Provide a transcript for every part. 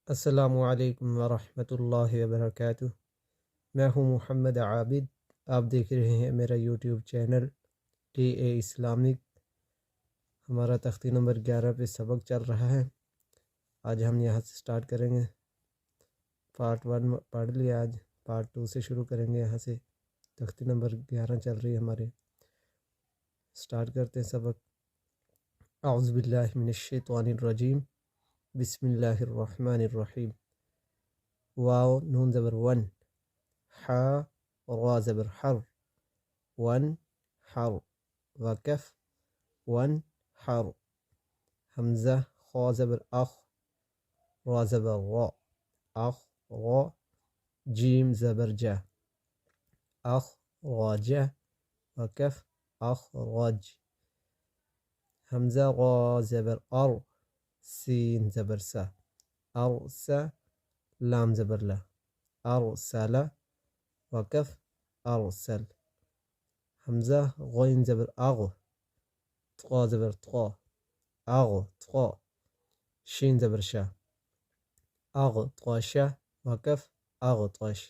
अस्सलामुअलैकुम वरहमतुल्लाहि वबरकातुह। मैं हूं मोहम्मद आबिद। आप देख रहे हैं मेरा यूट्यूब चैनल TA इस्लामिक। हमारा तख्ती नंबर 11 पे सबक चल रहा है। आज हम यहाँ से स्टार्ट करेंगे। पार्ट 1 पढ़ लिया, आज पार्ट 2 से शुरू करेंगे। यहाँ से तख्ती नंबर 11 चल रही है हमारे। स्टार्ट करते हैं सबक। औज़ु बिल्लाहि मिनश शैतानिर रजीम। बिस्मिल्लाहिर रहमानिर रहीम। वाव नून ज़बर वन, हा रा ज़बर हर, वन हर, वकफ वन हर। हमज़ा खा ज़बर अख, रा ज़बर रा, अख रा। जीम ज़बर जा, अख राज, वकफ अख राज। हमज़ा रा ज़बर अर, सीन ज़बर सा, अर सा। लाम ज़बर ला, अरसला, वकफ अरसल। हमज़ा गैन ज़बर अग, त्वा ज़बर त्वा, अग त्वा। शीन ज़बर शा, अग त्वाशा, वकफ अग त्वाश।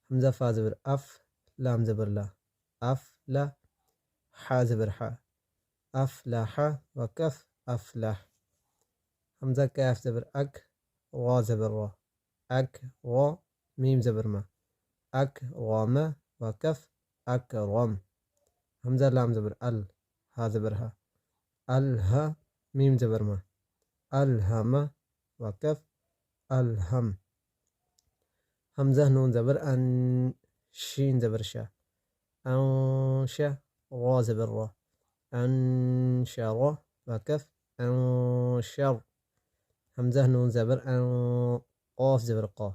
हमज़ा फा ज़बर अफ, लाम ज़बर ला, अफ ला। हा ज़बर हा, अफ ला हा, वकफ अफलाह। हमज़ा कैफ ज़बर अक, वा ज़बर वा, अक वा। मीम ज़बर मा, अक वामा, वकफ अकरम। हमज़ा लाम ज़बर अल, हा ज़बर हा, अल हा। मीम ज़बर मा, अल हमा, वकफ अलहम। हमज़ा नून ज़बर अन, शीन ज़बर शा, अंशा। रा ज़बर रा, अंशरा, वकफ अंशर। हमज़ा नून ज़बर अन, क़ाफ ज़बर क़ा,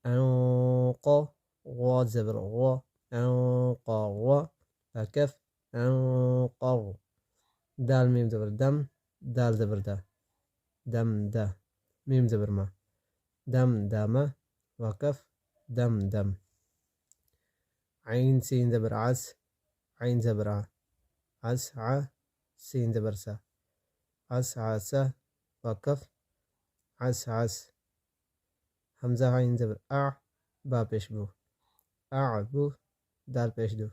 अनक़ा। ग़ा ज़बर ग़ा, अनक़रा, वकफ अनक़र। दाल मीम ज़बर दम, दाल ज़बर दा, दम दा। मीम ज़बर मा, दम दामा, वकफ दम दम। ऐन सीन ज़बर अस, ऐन ज़बर आ, अस आ। सीन ज़बर सा, अस आसा, वकफ अस अस। हमज़ा ऐन ज़बर आ, बा पेश बू, अबू। दाल पेश दो,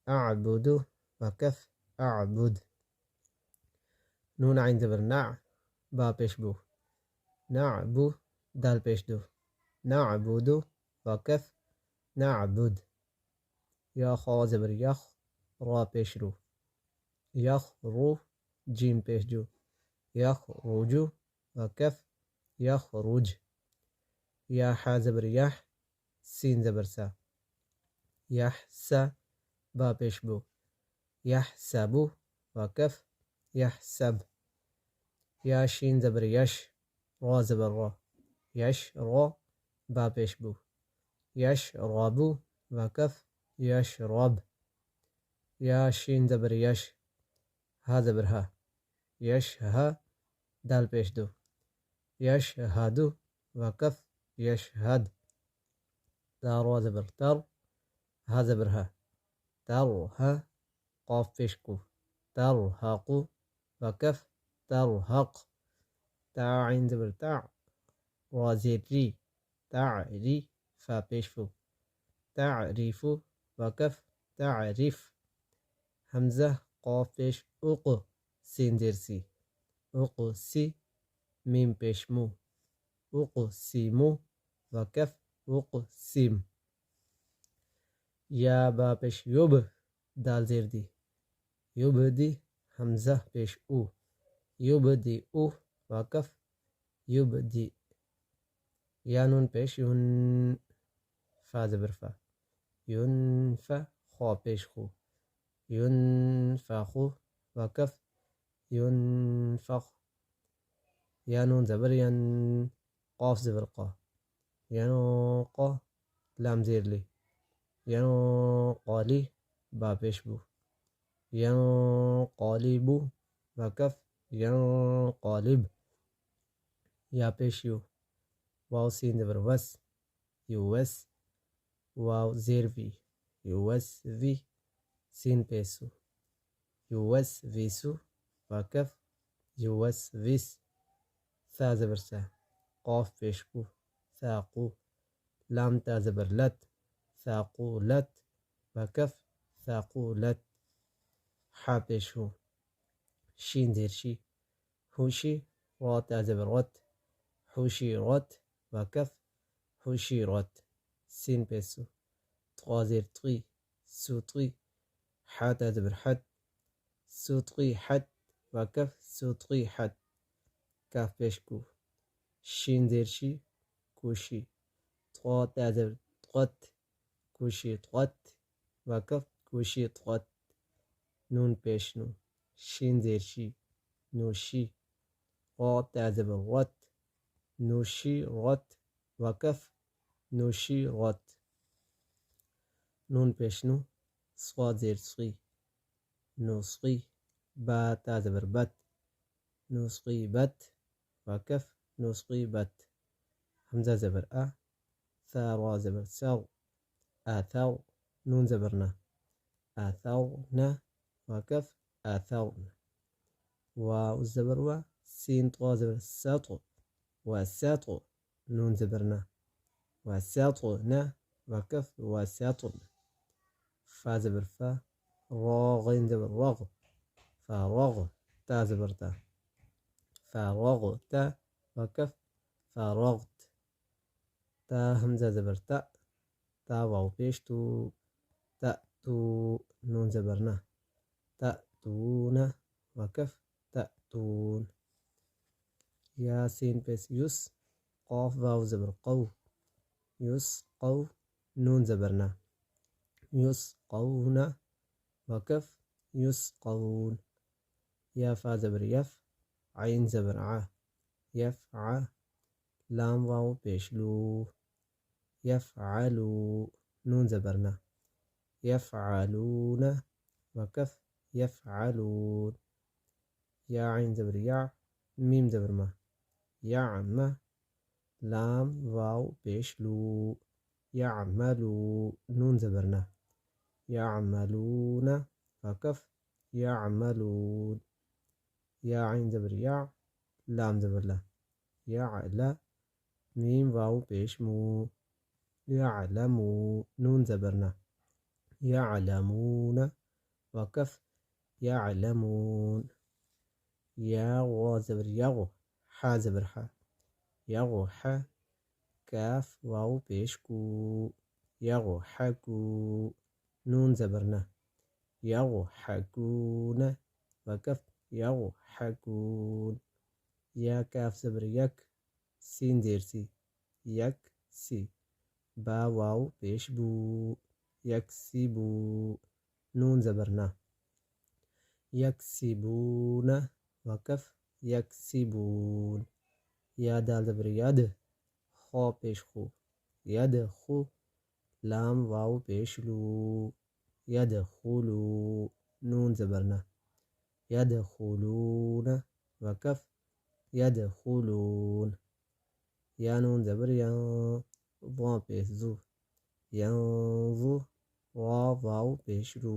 अबुदु, वकफ अबुद। नून ऐन ज़बर ना, बा पेश बू, नअबू। दाल पेश दो, नअबुदु, वकफ नअबुद। या खा ज़बर यख, रा पेश रू, यख रू। जीम पेश जो, यख रुजु, वकफ यख रुज। या हा ज़बर यह, सीन ज़बर सा, यह सा। बा पेश बो, यह सबू, वकफ यह सब। या शीन ज़बर यश, रा ज़बर रा, यश रा। बा पेश बो, यश राबू, वकफ यश रब। या शीन ज़बर यश, हा ज़बर हा, यश हा। दाल पेश दो, यश हादू, वकफ यश हद। रा ज़बर तर, हा ज़बर हा, तर हा। क़ाफ पेश को, तर हाकू, वकफ तर हक। ता ऐन ज़बर ता, रा ज़ेर री, तारी। फा पेश फू, तारीफू, वकफ तारिफ। हमज़ा क़ाफ पेश उक़, सीन ज़ेर सी, उक़ सी। मीम पेश मू, उक़ सीमू, वकफ उक़ सिम। या बा पेश युब, दाल ज़ेर दी, युब दी। हमज़ा पेश ऊ, युब दी ऊ, वकफ युब दी। या नून पेश यून, फा ज़बर फा, यून फा। ख्वा पेश खू, यून फ़ाखू, वकफ यून फ़ख। या नून ज़बर यन, क़ाफ ज़बर क़ा, यन क़ा। लाम ज़ेर ली, यन क़ाली। बा पेश बू, यन क़ालिबू, वकफ यन क़ालिब। या पेश यू, वाव सीन ज़बर वस, युवस। वाव ज़ेर वी, युवस वी। सीन पेशू, युवस विसु, वकफ युवस विस। सा ज़बर सा, قاف पेशकू साकू लाम ता ज़बर लत साकूलत वकफ साकूलत हा पेशू शीन ज़ेर शी हुशी रा ता ज़बर रत हुशी रत वकफ हुशी रत सीन पेशू طا ज़ेर طي سوطي حا تا ज़बर حد سوطي حد وكف سوطي حد كاف पेशकू शीन ज़ेर शी كوشي طا تا ज़बर طت كوشي طت وكف كوشي طت نون पेशनू शीन ज़ेर शी نوشي را تا ज़बर رت نوشي رت وكف نوشي رت نون पेशनू صاد ज़ेर صي نوصي با تا ज़बर بت نوصيبت وكف نوصيبت همزة زبر ثا را زبر ثو آثو نون زبرنا آثونا وكف آثونا واو الزبر و سين طا زبر سطو وسطو نون زبرنا وسطنا وكف وسطنا فا زبر فا را غين زبر رغ فرغ تا زبر تا فرغت وكف فرغت تا همزة زبر تا تا واو पेशतू تأتو نون زبرنا تأتون وكف تأتون يا سين بس يس قاف واو زبر قو يس قو نون زبرنا يسقون وكف يسقون يا فا زبر يف عين زبر ع يفع لام واو पेशलू يفعلوا نون زبرنا يفعلون وكف يفعلون يا عين زبر يع ميم زبر ما يعم لام واو पेशलू يعملوا نون زبرنا يعملون وكف يعملون يا عين زبر يع لام زبر لا يعلى ميم واو पेशमू يعلموا نون زبرنا يعلمون وكف يعلمون يا غا زبر يغو حا زبر حا يغو حا كاف واو पेशकू يغو حكو نون زبرنا يغو حكون وكف يغو حكون يا كاف زبر يك سين ज़ेर सी يك سي با واو पेशबू يكسبو نون زبرنا يكسبون وكف يكسبون يا دال زبر يد خا पेशखू يد خو لام واو पेशलू يدخلو نون زبرنا يدخلون وكف يدخلون يا نون زبر ين ضا पेशजू ينظر را واو पेशरू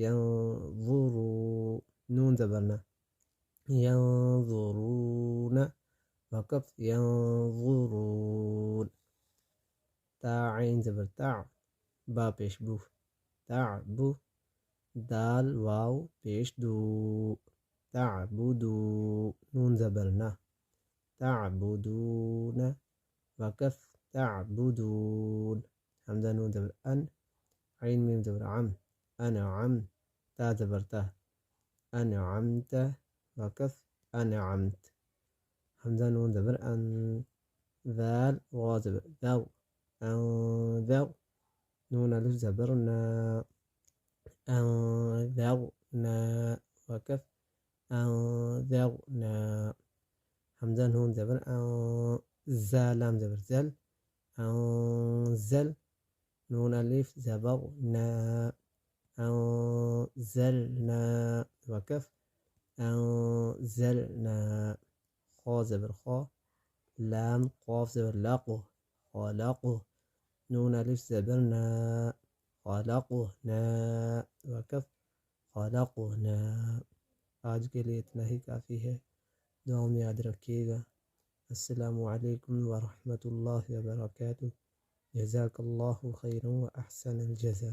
ينظروا نون زبرنا ينظرون وكف ينظرون تا عين زبر تع با पेशबू تعبو دال واو पेशदू تعبدو نون زبرنا تعبدون وكف تعبدون همزة نون زبر أن عين ميم زبر عم أنعم تا زبر تا أنعمت وكف أنعمت همزة نون زبر أن ذال را زبر ذو أنذو نون ألف زبرنا أنذرنا وكف أنذرنا همزة نون زبر أن زا لام زبر زل أنزل نون ألف زبرنا أنزلنا وكف أنزلنا خا زبر خا لام قاف زبر لاقو خلقه نون ألف زبرنا خلقنا وكف خلقنا आज के लिए इतना ही काफ़ी है दुआ में याद रखिएगा अस्सलामु अलैकुम व रहमतुल्लाहि व बरकातुहू। जज़ाकल्लाहु खैरन व अहसनल जज़ा।